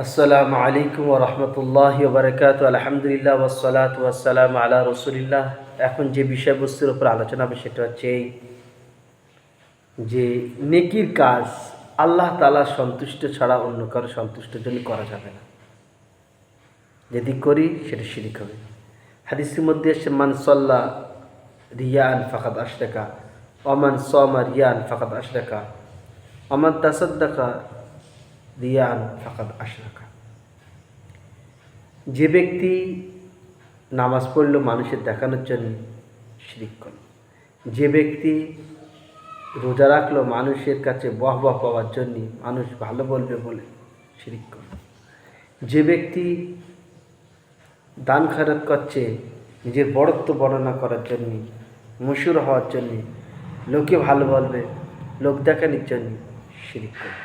আসসালামু আলাইকুম ওয়া রাহমাতুল্লাহি ওয়া বারাকাতুহু। আলহামদুলিল্লাহ ওয়াসসালাতু ওয়াসসালামু আলা রাসূলিল্লাহ। এখন যে বিষয়বস্তুর উপর আলোচনা হবে সেটা হচ্ছে এই যে নেকির কাজ আল্লাহ তাআলার সন্তুষ্ট ছাড়া অন্য কারো সন্তুষ্টির জন্য করা যাবে না। যদি করি সেটা শিরক হবে। হাদিসের মধ্যে এসেছে মান সাল্লা রিয়াআন ফাকাদ আশরাকা ওয়া মান সামা রিয়াআন ফাকাদ আশরাকা ওয়া মান তাসাদ্দাকা রিয়াআন ফাকাদ আশরাকা। যে ব্যক্তি নামাজ পড়ল মানুষের দেখানোর জন্য, শিরক করল। যে ব্যক্তি রোজা রাখলো মানুষের কাছে বাহবা পাওয়ার জন্য, মানুষ ভালো বলবে বলে, শিরক করল। যে ব্যক্তি দান খয়রাত করছে নিজের বড়ত্ব বর্ণনা করার জন্য, মশহুর হওয়ার জন্য, লোকে ভালো বলবে, লোক দেখানোর জন্য, শিরক করল।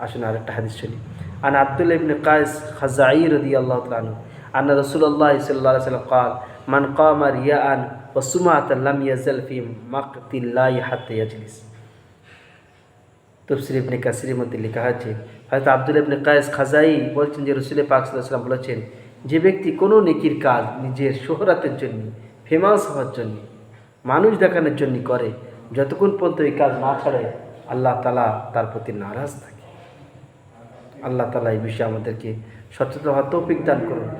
আসুন আরেকটা হাদিস শুনি। আন আব্দুল্লাহ ইবনে কায়েস খাযাই রাদিয়াল্লাহু তাআলা আনহু আন্না রাসূলুল্লাহ সাল্লাল্লাহু আলাইহি ওয়াসাল্লাম قال মান কামা রিয়াআন ওয়া সুমাতান লাম ইয়াজাল ফি মাকতিল্লাহি হাত্তা ইয়াজলিস। তাফসীর ইবনে কাসিরের মধ্যে লেখা আছে, হযরত আব্দুল্লাহ ইবনে কায়েস খাযাই বলছেন যে রাসূল পাক সাল্লাল্লাহু আলাইহি ওয়াসাল্লাম বলেছেন, যে ব্যক্তি কোনো নেকির কাজ নিজের শোহরাতের জন্য, ফেমাস হওয়ার জন্য, মানুষ দেখানোর জন্য করে, যতক্ষণ পর্যন্ত এই কাজ না ছাড়ে আল্লাহ তাআলা তার প্রতি নারাজ থাকে। আল্লাহ তাআলা এই বিষয়ে আমাদেরকে সচেতন হওয়ার তৌফিক দান করুন।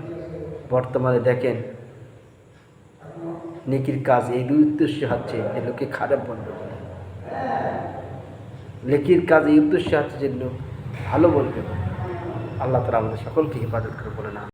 বর্তমানে দেখেন নেকির কাজ এই দুই উদ্দেশ্য হচ্ছে যে লোকে খারাপ বলবে বলে, নেকির কাজ এই উদ্দেশ্য হচ্ছে যে লোক ভালো বলবে বলে। আল্লাহ তাআলা আমাদের সকলকে হেফাজত করে বলে না।